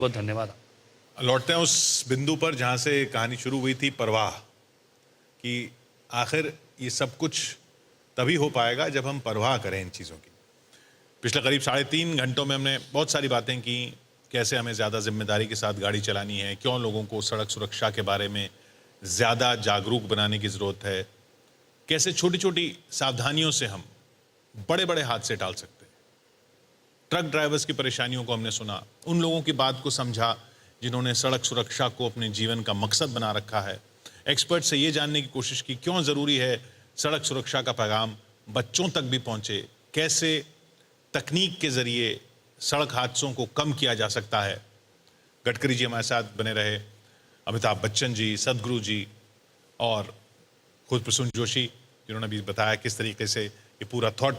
बहुत धन्यवाद। लौटते हैं उस बिंदु पर जहां से कहानी शुरू हुई थी, परवाह, कि आखिर ये सब कुछ तभी हो पाएगा जब हम परवाह करें इन चीज़ों की। पिछले करीब 3.5 घंटों में हमने बहुत सारी बातें की, कैसे हमें ज़्यादा जिम्मेदारी के साथ गाड़ी चलानी है, क्यों लोगों को सड़क सुरक्षा के बारे में ज़्यादा जागरूक बनाने की ज़रूरत है, कैसे छोटी छोटी सावधानियों से हम बड़े बड़े हादसे टाल सकते हैं। ट्रक ड्राइवर्स की परेशानियों को हमने सुना, उन लोगों की बात को समझा जिन्होंने सड़क सुरक्षा को अपने जीवन का मकसद बना रखा है। एक्सपर्ट से ये जानने की कोशिश की क्यों ज़रूरी है सड़क सुरक्षा का पैगाम बच्चों तक भी पहुँचे, कैसे तकनीक के ज़रिए सड़क हादसों को कम किया जा सकता है। गडकरी जी हमारे साथ बने रहे, अमिताभ बच्चन जी, सदगुरु जी और खुद प्रसून जोशी जिन्होंने भी बताया किस तरीके से ये पूरा थॉट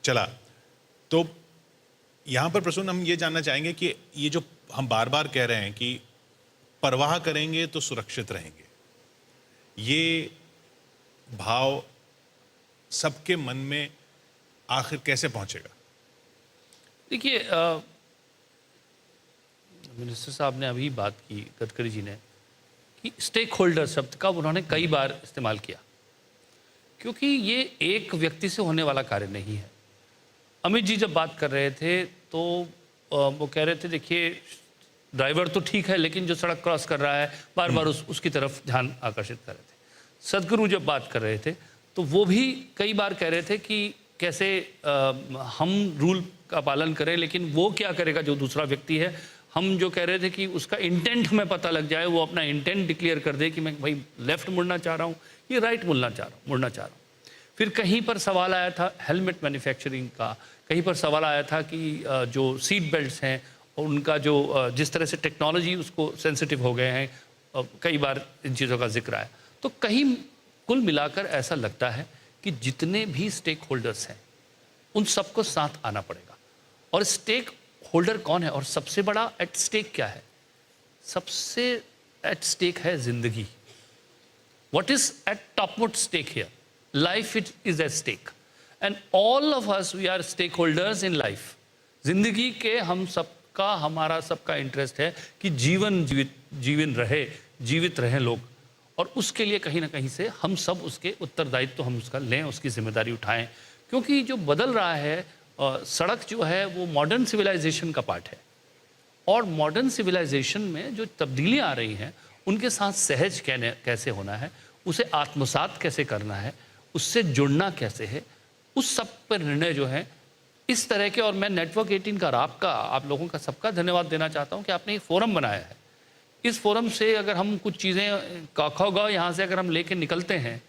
चला। तो यहाँ पर प्रसून हम ये जानना चाहेंगे कि ये जो हम बार बार कह रहे हैं कि परवाह करेंगे तो सुरक्षित रहेंगे, ये भाव सबके मन में आखिर कैसे पहुंचेगा? देखिए, मिनिस्टर साहब ने अभी बात की, गडकरी जी ने, कि स्टेक होल्डर शब्द का उन्होंने कई बार इस्तेमाल किया, क्योंकि ये एक व्यक्ति से होने वाला कार्य नहीं है। अमित जी जब बात कर रहे थे तो वो कह रहे थे, देखिए ड्राइवर तो ठीक है, लेकिन जो सड़क क्रॉस कर रहा है बार बार उसकी तरफ ध्यान आकर्षित कर रहे थे। सदगुरु जब बात कर रहे थे तो वो भी कई बार कह रहे थे कि कैसे हम रूल का पालन करें, लेकिन वो क्या करेगा जो दूसरा व्यक्ति है। हम जो कह रहे थे कि उसका इंटेंट हमें पता लग जाए, वो अपना इंटेंट डिक्लेयर कर दे कि मैं भाई लेफ्ट मुड़ना चाह रहा हूँ, ये राइट मुड़ना चाह रहा हूँ। फिर कहीं पर सवाल आया था हेलमेट मैन्युफैक्चरिंग का, कहीं पर सवाल आया था कि जो सीट बेल्ट्स हैं उनका जो जिस तरह से टेक्नोलॉजी उसको सेंसिटिव हो गए हैं, कई बार इन चीज़ों का जिक्र आया। तो कहीं कुल मिलाकर ऐसा लगता है कि जितने भी स्टेक होल्डर्स हैं उन सबको साथ आना पड़ेगा। और स्टेक होल्डर कौन है और सबसे बड़ा एट स्टेक क्या है? सबसे एट स्टेक है जिंदगी। What is at topmost stake here? Life it is at stake and all of us we are stakeholders in life. जिंदगी के हम सबका, हमारा सबका इंटरेस्ट है कि जीवित रहें लोग, और उसके लिए कहीं ना कहीं से हम सब उसके उत्तरदायित्व हम उसका लें, उसकी जिम्मेदारी उठाएं। क्योंकि जो बदल रहा है, सड़क जो है वो मॉडर्न सिविलाइजेशन का पार्ट है, और मॉडर्न सिविलाइजेशन में जो तब्दीलियाँ आ रही हैं उनके साथ सहज कैसे होना है, उसे आत्मसात कैसे करना है, उससे जुड़ना कैसे है, उस सब पर निर्णय जो है इस तरह के। और मैं नेटवर्क 18 का और आपका, आप लोगों का सबका धन्यवाद देना चाहता हूँ कि आपने एक फोरम बनाया है। इस फोरम से अगर हम कुछ चीज़ें काखोगा यहाँ से अगर हम लेके निकलते हैं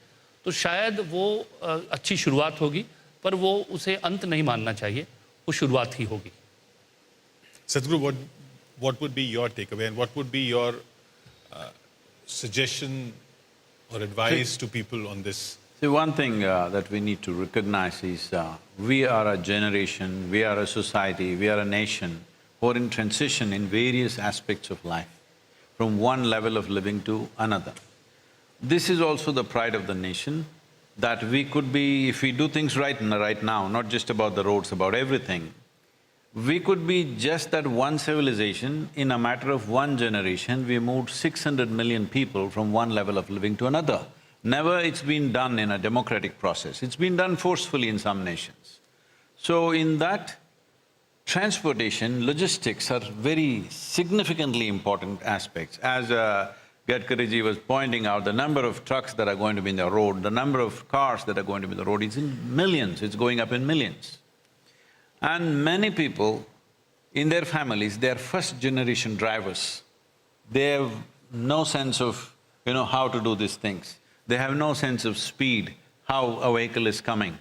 तो शायद वो अच्छी शुरुआत होगी, पर वो उसे अंत नहीं मानना चाहिए, वो शुरुआत ही होगी। Sadhguru, what would be your takeaway and what would be your suggestion or advice to people on this? See, one thing that we need to recognize is we are a generation, we are a society, we are a nation who are in transition in various aspects of life, from one level of living to another. This is also the pride of the nation, that we could be, if we do things right now, not just about the roads, about everything, we could be just that one civilization. In a matter of one generation, we moved 600 million people from one level of living to another. Never it's been done in a democratic process, it's been done forcefully in some nations. So in that, transportation, logistics are very significantly important aspects. As Gadkari ji was pointing out, the number of trucks that are going to be in the road, the number of cars that are going to be in the road is in millions, it's going up in millions. And many people in their families, they are first generation drivers. They have no sense of, how to do these things. They have no sense of speed, how a vehicle is coming.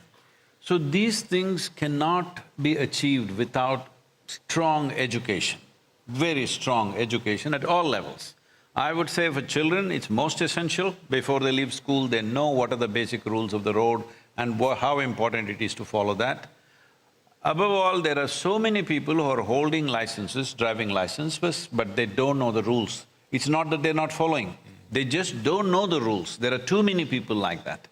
So these things cannot be achieved without strong education, very strong education at all levels. I would say for children, it's most essential. Before they leave school, they know what are the basic rules of the road and how important it is to follow that. Above all, there are so many people who are holding licenses, driving licenses, but they don't know the rules. It's not that they're not following, they just don't know the rules. There are too many people like that.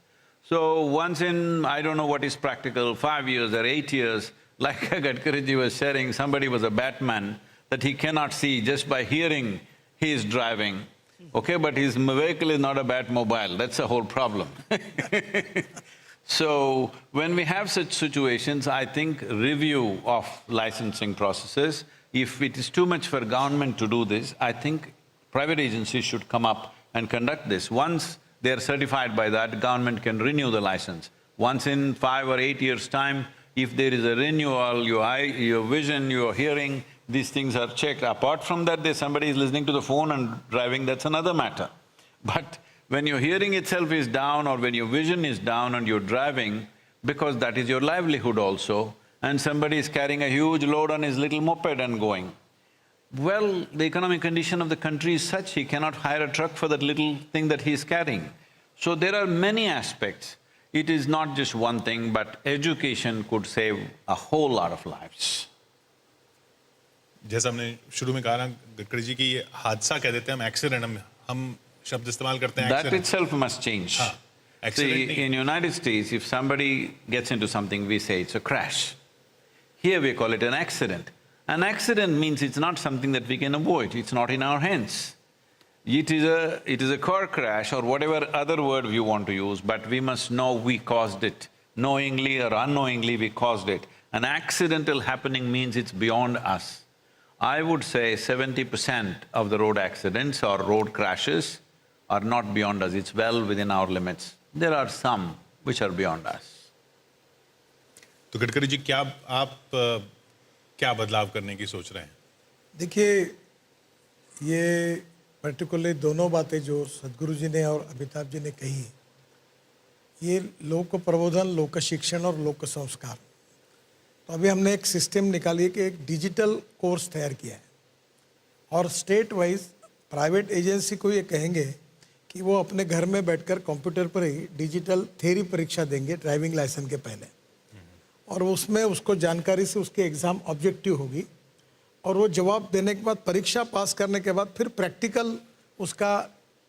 So once in, I don't know what is practical, 5 years or 8 years, like Gadkari ji was sharing, somebody was a batman, that he cannot see, just by hearing he is driving, okay, but his vehicle is not a Batmobile, that's the whole problem. So, when we have such situations, I think review of licensing processes, if it is too much for government to do this, I think private agencies should come up and conduct this. Once they are certified by that, government can renew the license. Once in 5 or 8 years' time, if there is a renewal, your eye, your vision, your hearing, these things are checked. Apart from that, there's somebody is listening to the phone and driving, that's another matter. But when your hearing itself is down or when your vision is down and you're driving, because that is your livelihood also, and somebody is carrying a huge load on his little moped and going, well, the economic condition of the country is such, he cannot hire a truck for that little thing that he is carrying. So there are many aspects. It is not just one thing, but education could save a whole lot of lives. जैसा हमने शुरू में कहा ना गडकरी जी की ये हादसा कह देते हैं हम एक्सीडेंट हम शब्द इस्तेमाल करते हैं That accident. itself must change. हाँ, See, accident नहीं- in United States, if somebody gets into something, we say it's a crash. Here we call it an accident. An accident means it's not something that we can avoid, it's not in our hands. It is a car crash or whatever other word you want to use, but we must know we caused it. Knowingly or unknowingly we caused it. An accidental happening means it's beyond us. I would say 70% of the road accidents or road crashes are not beyond us, it's well within our limits. There are some which are beyond us. तो गडकरी जी क्या आप क्या बदलाव करने की सोच रहे हैं? देखिए, ये पर्टिकुलरली दोनों बातें जो सदगुरु जी ने और अमिताभ जी ने कही, ये लोक प्रबोधन, लोक शिक्षण और लोक संस्कार। तो अभी हमने एक सिस्टम निकाली है कि एक डिजिटल कोर्स तैयार किया है और स्टेट वाइज प्राइवेट एजेंसी को ये कहेंगे कि वो अपने घर में बैठकर कंप्यूटर पर ही डिजिटल थ्योरी परीक्षा देंगे ड्राइविंग लाइसेंस के पहले, और उसमें उसको जानकारी से उसकी एग्ज़ाम ऑब्जेक्टिव होगी और वो जवाब देने के बाद, परीक्षा पास करने के बाद फिर प्रैक्टिकल उसका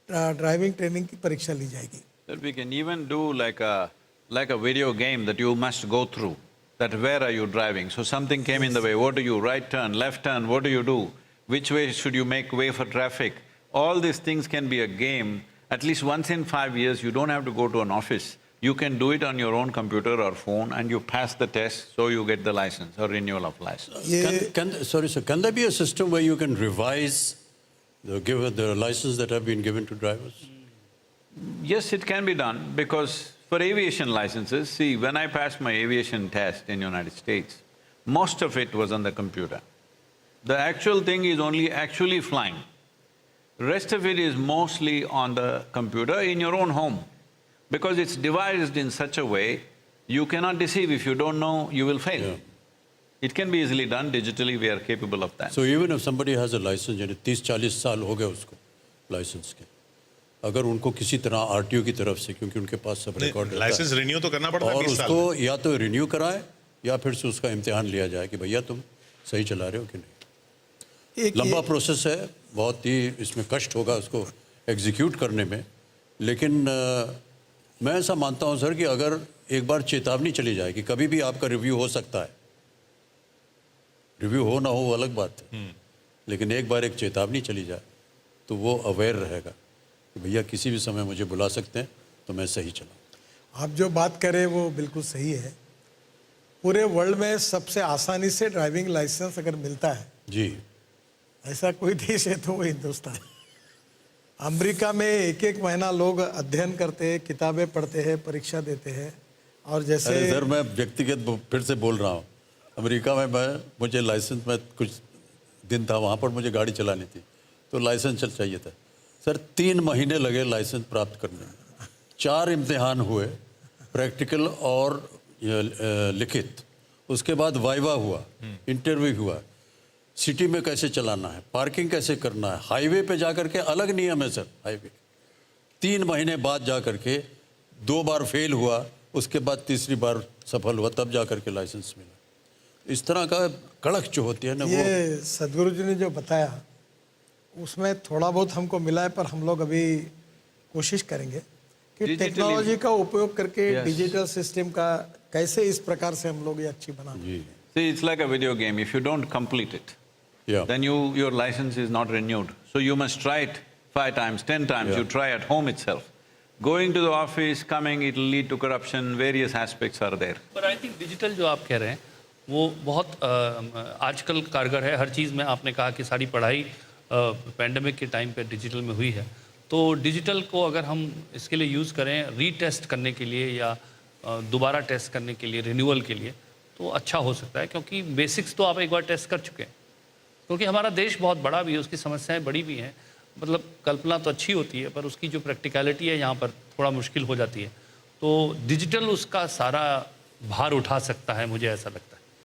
ड्राइविंग ट्रेनिंग की परीक्षा ली जाएगी। That we can even do like a video game that you must go through, that where are you driving? So something came in the way, what do you, right turn, left turn, what do you do? Which way should you make way for traffic? All these things can be a game. At least once in 5 years, you don't have to go to an office. You can do it on your own computer or phone and you pass the test, so you get the license or renewal of license. Sorry, sir, can there be a system where you can revise the license that have been given to drivers? Yes, it can be done, because for aviation licenses, see, when I passed my aviation test in United States, most of it was on the computer. The actual thing is only actually flying. Rest of it is mostly on the computer in your own home, because it's devised in such a way, you cannot deceive. If you don't know, you will fail. Yeah. It can be easily done digitally, we are capable of that. So even if somebody has a license, यानी 30-40 साल हो गए उसको licence के, अगर उनको किसी तरह आरटीओ की तरफ से, क्योंकि उनके पास सब रिकॉर्ड लाइसेंस रिन्यू तो करना पड़ता है और 20 साल उसको में। या तो रिन्यू कराए या फिर से उसका इम्तिहान लिया जाए कि भैया तुम सही चला रहे हो कि नहीं। लंबा प्रोसेस है, बहुत ही इसमें कष्ट होगा उसको एग्जीक्यूट करने में, लेकिन मैं ऐसा मानता हूँ सर कि अगर एक बार चेतावनी चली जाए कि कभी भी आपका रिव्यू हो सकता है, रिव्यू हो ना हो वो अलग बात है, लेकिन एक बार एक चेतावनी चली जाए तो वो अवेयर रहेगा कि भैया किसी भी समय मुझे बुला सकते हैं तो मैं सही चलाऊँ। आप जो बात करें वो बिल्कुल सही है। पूरे वर्ल्ड में सबसे आसानी से ड्राइविंग लाइसेंस अगर मिलता है जी, ऐसा कोई देश है तो वो हिंदुस्तान। अमेरिका में एक महीना लोग अध्ययन करते हैं, किताबें पढ़ते हैं, परीक्षा देते हैं। और जैसे अरे सर मैं व्यक्तिगत फिर से बोल रहा हूँ, अमेरिका में मुझे लाइसेंस में कुछ दिन था वहाँ पर, मुझे गाड़ी चलानी थी तो लाइसेंस चाहिए था सर, 3 महीने लगे लाइसेंस प्राप्त करने में। 4 इम्तिहान हुए, प्रैक्टिकल और लिखित, उसके बाद वाइवा हुआ, इंटरव्यू हुआ, सिटी में कैसे चलाना है, पार्किंग कैसे करना है, हाईवे पे जाकर के अलग नियम है सर, हाईवे 3 महीने बाद जाकर के 2 बार फेल हुआ, उसके बाद तीसरी बार सफल हुआ, तब जाकर के लाइसेंस मिला। इस तरह का कड़क जो होती है ना, ये वो सदगुरु जी ने जो बताया उसमें थोड़ा बहुत हमको मिला है, पर हम लोग अभी कोशिश करेंगे कि Digitally- टेक्नोलॉजी का उपयोग करके Yes. डिजिटल सिस्टम का कैसे इस प्रकार से हम लोग ये अच्छी बना। जी See, it's like a video game, if you don't complete it, Yeah. then your license is not renewed. So you must try it 5 times, 10 times, Yeah. you try at home itself. Going to the office, coming, it will lead to corruption, various aspects are there. पर I think digital जो आप कह रहे हैं वो बहुत आजकल कारगर है। हर चीज़ में आपने कहा कि सारी पढ़ाई पैंडेमिक के टाइम पे डिजिटल में हुई है, तो डिजिटल को अगर हम इसके लिए यूज़ करें रीटेस्ट करने के लिए या दोबारा टेस्ट करने के लिए, रिन्यूअल के लिए, तो अच्छा हो सकता है, क्योंकि बेसिक्स तो आप एक बार टेस्ट कर चुके हैं। क्योंकि हमारा देश बहुत बड़ा भी है, उसकी समस्याएं बड़ी भी हैं। मतलब कल्पना तो अच्छी होती है पर उसकी जो प्रैक्टिकलिटी है यहाँ पर थोड़ा मुश्किल हो जाती है। तो डिजिटल उसका सारा भार उठा सकता है, मुझे ऐसा लगता है।